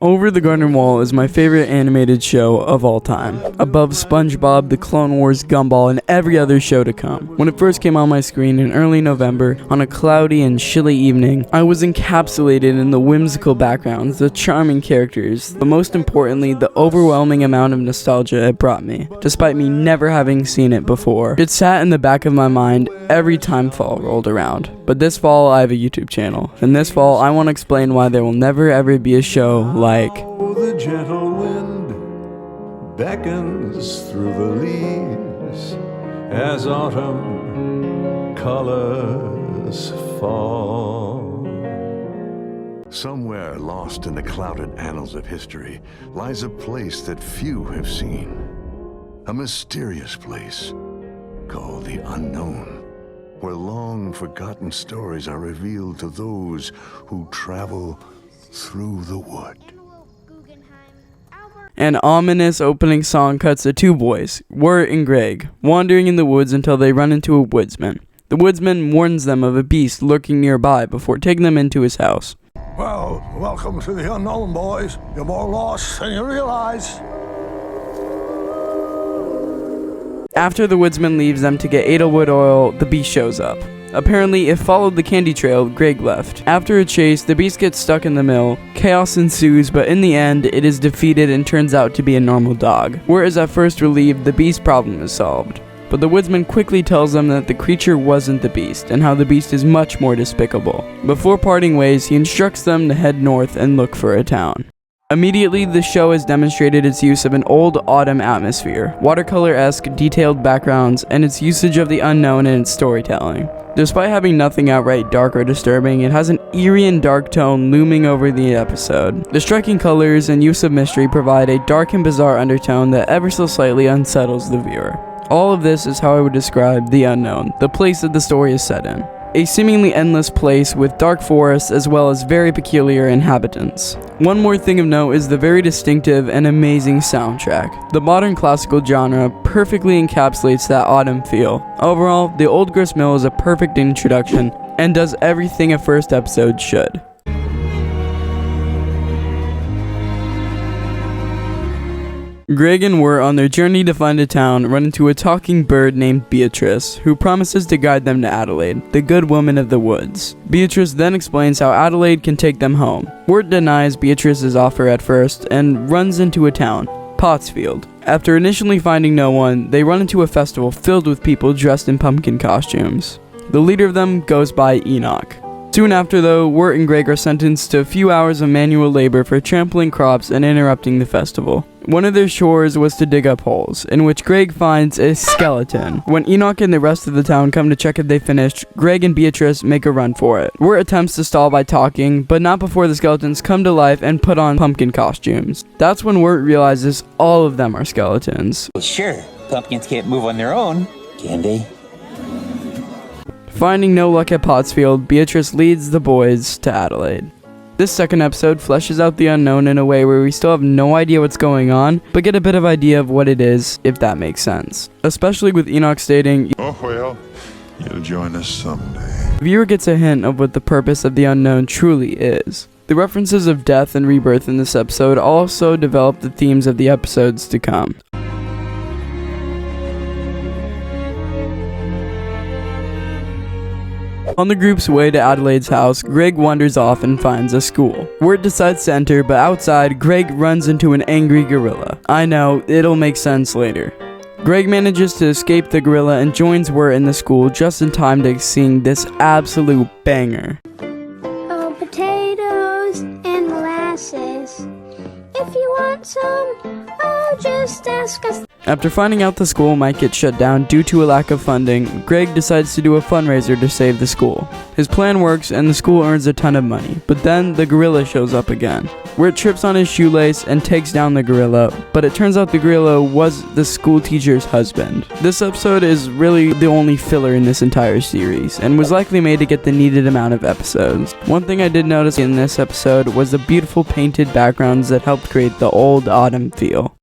Over the Garden Wall is my favorite animated show of all time, above SpongeBob, The Clone Wars, Gumball, and every other show to come. When it first came on my screen in early November, on a cloudy and chilly evening, I was encapsulated in the whimsical backgrounds, the charming characters, but most importantly, the overwhelming amount of nostalgia it brought me, despite me never having seen it before. It sat in the back of my mind every time fall rolled around. But this fall, I have a YouTube channel, and this fall, I want to explain why there will never ever be a show like the gentle wind beckons through the leaves as autumn colors fall. Somewhere lost in the clouded annals of history lies a place that few have seen. A mysterious place called the Unknown, where long-forgotten stories are revealed to those who travel through the wood. An ominous opening song cuts to two boys, Wirt and Greg, wandering in the woods until they run into a woodsman. The woodsman warns them of a beast lurking nearby before taking them into his house. Well, welcome to the Unknown, boys. You're more lost than you realize. After the woodsman leaves them to get Edelwood oil, the beast shows up. Apparently, it followed the candy trail Greg left. After a chase, the beast gets stuck in the mill. Chaos ensues, but in the end, it is defeated and turns out to be a normal dog. Wirt is at first relieved the beast's problem is solved. But the woodsman quickly tells them that the creature wasn't the beast, and how the beast is much more despicable. Before parting ways, he instructs them to head north and look for a town. Immediately, the show has demonstrated its use of an old autumn atmosphere, watercolor-esque detailed backgrounds, and its usage of the unknown in its storytelling. Despite having nothing outright dark or disturbing, it has an eerie and dark tone looming over the episode. The striking colors and use of mystery provide a dark and bizarre undertone that ever so slightly unsettles the viewer. All of this is how I would describe the Unknown, the place that the story is set in. A seemingly endless place with dark forests as well as very peculiar inhabitants. One more thing of note is the very distinctive and amazing soundtrack. The modern classical genre perfectly encapsulates that autumn feel. Overall, The Old Grist Mill is a perfect introduction and does everything a first episode should. Greg and Wirt on their journey to find a town run into a talking bird named Beatrice, who promises to guide them to Adelaide, the good woman of the woods. Beatrice then explains how Adelaide can take them home. Wirt denies Beatrice's offer at first and runs into a town, Pottsfield. After initially finding no one, they run into a festival filled with people dressed in pumpkin costumes. The leader of them goes by Enoch. Soon after though, Wirt and Greg are sentenced to a few hours of manual labor for trampling crops and interrupting the festival. One of their chores was to dig up holes, in which Greg finds a skeleton. When Enoch and the rest of the town come to check if they finished, Greg and Beatrice make a run for it. Wirt attempts to stall by talking, but not before the skeletons come to life and put on pumpkin costumes. That's when Wirt realizes all of them are skeletons. Sure, pumpkins can't move on their own, can they? Finding no luck at Pottsfield, Beatrice leads the boys to Adelaide. This second episode fleshes out the unknown in a way where we still have no idea what's going on, but get a bit of idea of what it is, if that makes sense. Especially with Enoch stating, "Oh well, you'll join us someday." The viewer gets a hint of what the purpose of the unknown truly is. The references of death and rebirth in this episode also develop the themes of the episodes to come. On the group's way to Adelaide's house, Greg wanders off and finds a school. Wirt decides to enter, but outside, Greg runs into an angry gorilla. I know, it'll make sense later. Greg manages to escape the gorilla and joins Wirt in the school just in time to sing this absolute banger. Oh, potatoes and molasses. If you want some, oh, just ask us. After finding out the school might get shut down due to a lack of funding, Greg decides to do a fundraiser to save the school. His plan works and the school earns a ton of money, but then the gorilla shows up again. Wirt trips on his shoelace and takes down the gorilla, but it turns out the gorilla was the school teacher's husband. This episode is really the only filler in this entire series, and was likely made to get the needed amount of episodes. One thing I did notice in this episode was the beautiful painted backgrounds that helped create the old autumn feel.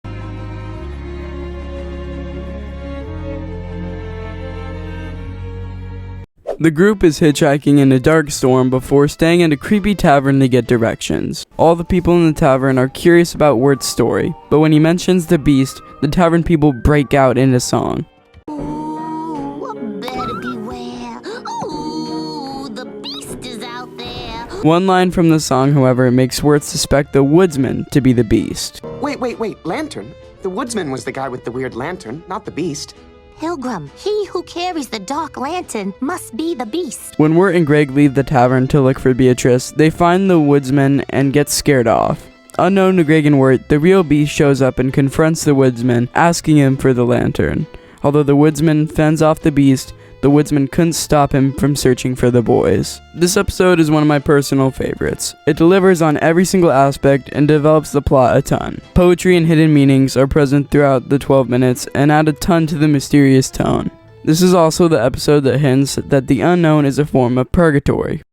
The group is hitchhiking in a dark storm before staying at a creepy tavern to get directions. All the people in the tavern are curious about Wirt's story, but when he mentions the beast, the tavern people break out into song. Ooh, better beware. Ooh, the beast is out there. One line from the song, however, makes Wirt suspect the woodsman to be the beast. Wait, lantern? The woodsman was the guy with the weird lantern, not the beast. Pilgrim, he who carries the dark lantern must be the beast. When Wirt and Greg leave the tavern to look for Beatrice, they find the woodsman and get scared off. Unknown to Greg and Wirt, the real beast shows up and confronts the woodsman, asking him for the lantern. Although the woodsman fends off the beast, the woodsman couldn't stop him from searching for the boys. This episode is one of my personal favorites. It delivers on every single aspect and develops the plot a ton. Poetry and hidden meanings are present throughout the 12 minutes and add a ton to the mysterious tone. This is also the episode that hints that the unknown is a form of purgatory.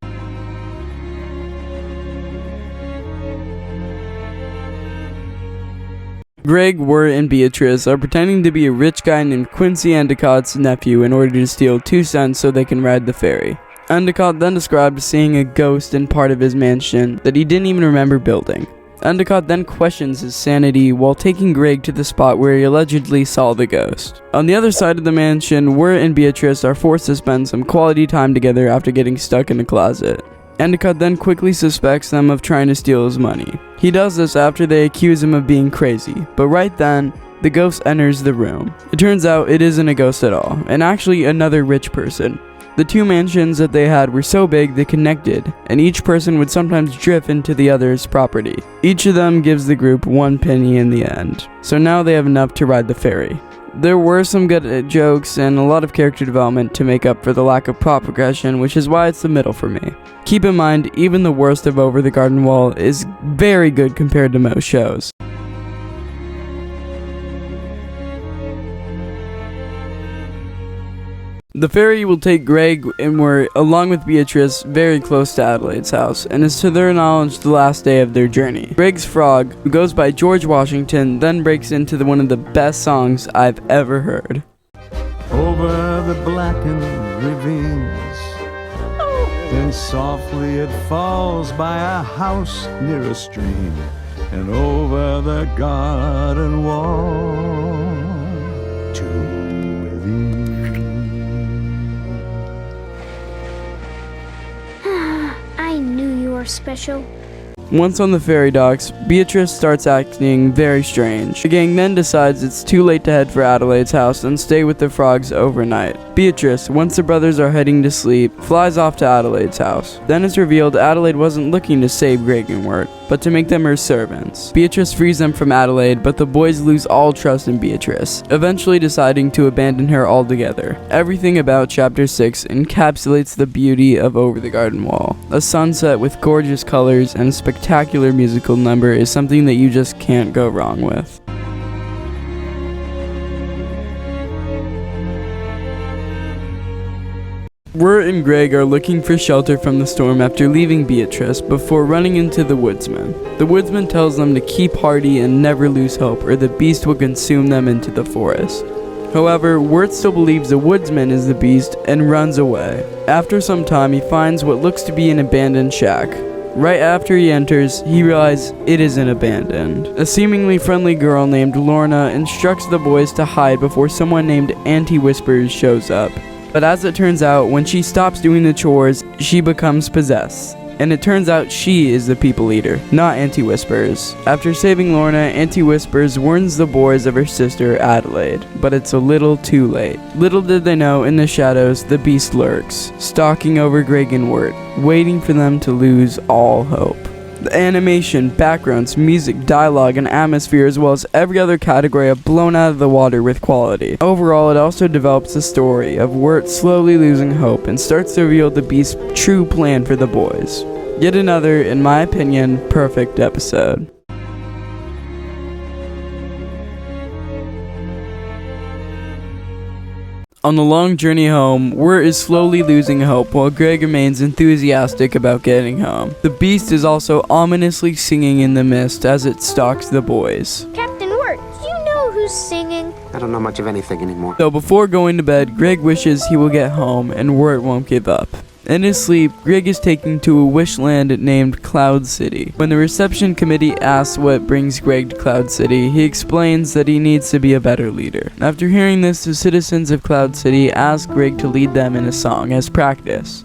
Greg, Wirt, and Beatrice are pretending to be a rich guy named Quincy Endicott's nephew in order to steal 2 cents so they can ride the ferry. Endicott then described seeing a ghost in part of his mansion that he didn't even remember building. Endicott then questions his sanity while taking Greg to the spot where he allegedly saw the ghost. On the other side of the mansion, Wirt and Beatrice are forced to spend some quality time together after getting stuck in a closet. Endicott then quickly suspects them of trying to steal his money. He does this after they accuse him of being crazy, but right then, the ghost enters the room. It turns out it isn't a ghost at all, and actually another rich person. The 2 mansions that they had were so big they connected, and each person would sometimes drift into the other's property. Each of them gives the group 1 penny in the end, so now they have enough to ride the ferry. There were some good jokes and a lot of character development to make up for the lack of plot progression, which is why it's the middle for me. Keep in mind, even the worst of Over the Garden Wall is very good compared to most shows. The ferry will take Greg and Wirt, along with Beatrice, very close to Adelaide's house, and is to their knowledge the last day of their journey. Greg's frog, who goes by George Washington, then breaks into one of the best songs I've ever heard. Over the blackened ravines, then softly it falls by a house near a stream, and over the garden wall to thee. I knew you were special. Once on the ferry docks, Beatrice starts acting very strange. The gang then decides it's too late to head for Adelaide's house and stay with the frogs overnight. Beatrice, once the brothers are heading to sleep, flies off to Adelaide's house. Then it's revealed Adelaide wasn't looking to save Greg and Wirt, but to make them her servants. Beatrice frees them from Adelaide, but the boys lose all trust in Beatrice, eventually deciding to abandon her altogether. Everything about Chapter 6 encapsulates the beauty of Over the Garden Wall. A sunset with gorgeous colors and a spectacular musical number is something that you just can't go wrong with. Wirt and Greg are looking for shelter from the storm after leaving Beatrice before running into the woodsman. The woodsman tells them to keep hardy and never lose hope or the beast will consume them into the forest. However, Wirt still believes the woodsman is the beast and runs away. After some time, he finds what looks to be an abandoned shack. Right after he enters, he realizes it isn't abandoned. A seemingly friendly girl named Lorna instructs the boys to hide before someone named Auntie Whispers shows up. But as it turns out, when she stops doing the chores, she becomes possessed. And it turns out she is the people eater, not Auntie Whispers. After saving Lorna, Auntie Whispers warns the boys of her sister Adelaide, but it's a little too late. Little did they know, in the shadows, the beast lurks, stalking over Greg and Wirt, waiting for them to lose all hope. The animation, backgrounds, music, dialogue, and atmosphere, as well as every other category, are blown out of the water with quality. Overall, it also develops the story of Wirt slowly losing hope and starts to reveal the beast's true plan for the boys. Yet another, in my opinion, perfect episode. On the long journey home, Wirt is slowly losing hope while Greg remains enthusiastic about getting home. The beast is also ominously singing in the mist as it stalks the boys. Captain Wirt, do you know who's singing? I don't know much of anything anymore. So before going to bed, Greg wishes he will get home and Wirt won't give up. In his sleep, Greg is taken to a wishland named Cloud City. When the reception committee asks what brings Greg to Cloud City, he explains that he needs to be a better leader. After hearing this, the citizens of Cloud City ask Greg to lead them in a song as practice.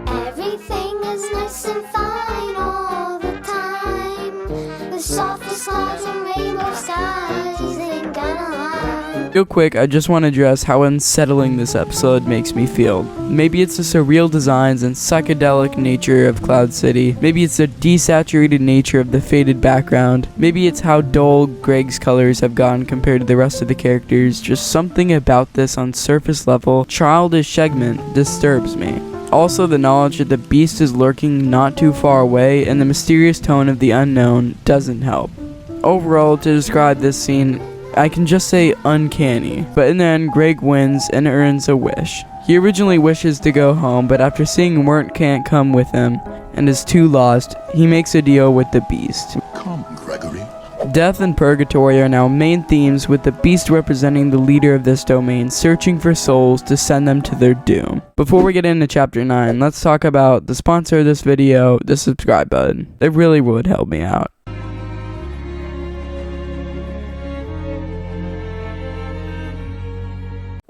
Everything is nice and fine all the time. The softest clouds and rainbow skies ain't gonna lie. Real quick, I just want to address how unsettling this episode makes me feel. Maybe it's the surreal designs and psychedelic nature of Cloud City. Maybe it's the desaturated nature of the faded background. Maybe it's how dull Greg's colors have gotten compared to the rest of the characters. Just something about this on surface level childish segment disturbs me. Also, the knowledge that the beast is lurking not too far away and the mysterious tone of the unknown doesn't help. Overall, to describe this scene, I can just say uncanny, but in the end, Greg wins and earns a wish. He originally wishes to go home, but after seeing Wirt can't come with him and is too lost, he makes a deal with the beast. Come, Gregory. Death and purgatory are now main themes, with the beast representing the leader of this domain, searching for souls to send them to their doom. Before we get into chapter 9, let's talk about the sponsor of this video, the subscribe button. It really would help me out.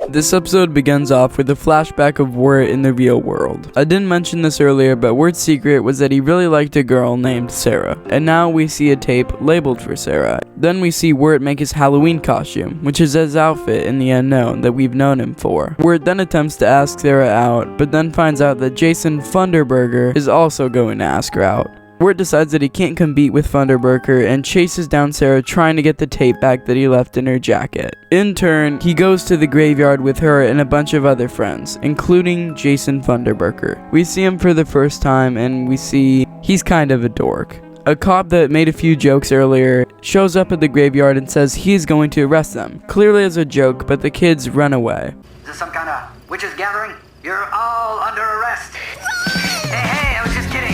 This episode begins off with a flashback of Wirt in the real world. I didn't mention this earlier, but Wirt's secret was that he really liked a girl named Sarah. And now we see a tape labeled for Sarah. Then we see Wirt make his Halloween costume, which is his outfit in the unknown that we've known him for. Wirt then attempts to ask Sarah out, but then finds out that Jason Funderburger is also going to ask her out. Wirt decides that he can't compete with Funderburker and chases down Sarah, trying to get the tape back that he left in her jacket. In turn, he goes to the graveyard with her and a bunch of other friends, including Jason Funderburker. We see him for the first time and we see he's kind of a dork. A cop that made a few jokes earlier shows up at the graveyard and says he's going to arrest them, clearly as a joke, but the kids run away. Is this some kind of witches gathering? You're all under arrest. Hey, I was just kidding.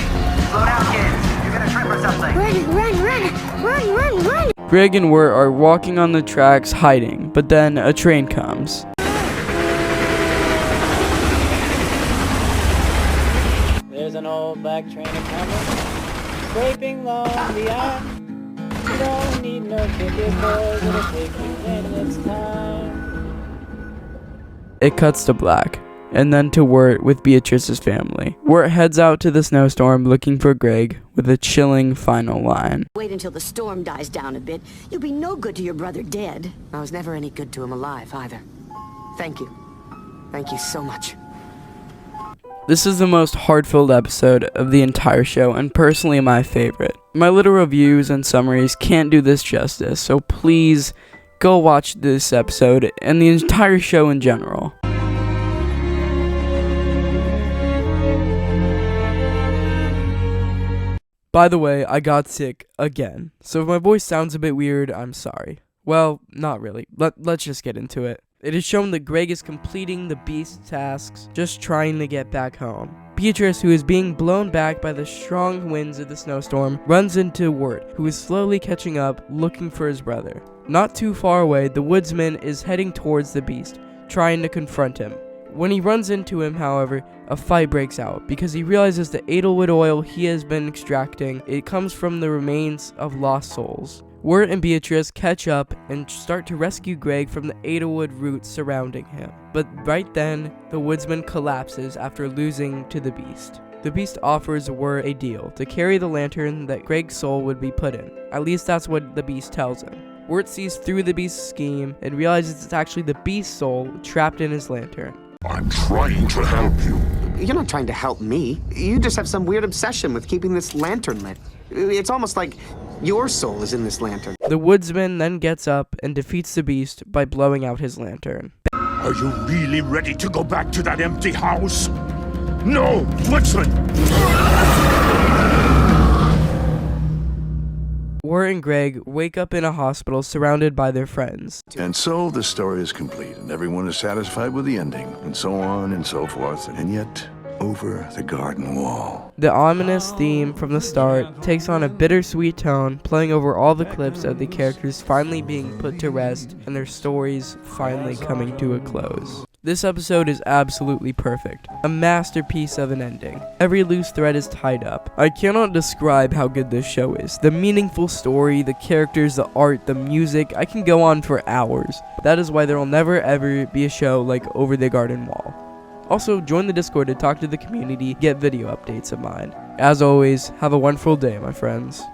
Slow down, kids. You're gonna trip or something. Run. Greg and Wirt are walking on the tracks hiding, but then a train comes. There's an old black train coming, scraping along the iron. You don't need no ticket, boys, it'll take you in its time. It cuts to black, and then to Wirt with Beatrice's family. Wirt heads out to the snowstorm looking for Greg with a chilling final line. Wait until the storm dies down a bit. You'll be no good to your brother dead. I was never any good to him alive, either. Thank you. Thank you so much. This is the most heart-filled episode of the entire show, and personally my favorite. My little reviews and summaries can't do this justice, so please go watch this episode and the entire show in general. By the way, I got sick again, so if my voice sounds a bit weird, I'm sorry. Well, not really. Let's just get into it. It is shown that Greg is completing the beast's tasks, just trying to get back home. Beatrice, who is being blown back by the strong winds of the snowstorm, runs into Wirt, who is slowly catching up, looking for his brother. Not too far away, the woodsman is heading towards the beast, trying to confront him. When he runs into him, however, a fight breaks out because he realizes the Edelwood oil he has been extracting, it comes from the remains of lost souls. Wirt and Beatrice catch up and start to rescue Greg from the Edelwood roots surrounding him. But right then, the woodsman collapses after losing to the beast. The beast offers Wirt a deal to carry the lantern that Greg's soul would be put in. At least that's what the beast tells him. Wirt sees through the beast's scheme and realizes it's actually the beast's soul trapped in his lantern. I'm trying to help you. You're not trying to help me. You just have some weird obsession with keeping this lantern lit. It's almost like your soul is in this lantern. The woodsman then gets up and defeats the beast by blowing out his lantern. Are you really ready to go back to that empty house? No, woodsman! Wirt and Greg wake up in a hospital surrounded by their friends. And so the story is complete, and everyone is satisfied with the ending, and so on and so forth. And yet, over the garden wall. The ominous theme from the start takes on a bittersweet tone, playing over all the clips of the characters finally being put to rest and their stories finally coming to a close. This episode is absolutely perfect, a masterpiece of an ending. Every loose thread is tied up. I cannot describe how good this show is. The meaningful story, the characters, the art, the music, I can go on for hours. That is why there will never ever be a show like Over the Garden Wall. Also, join the Discord to talk to the community, get video updates of mine. As always, have a wonderful day, my friends.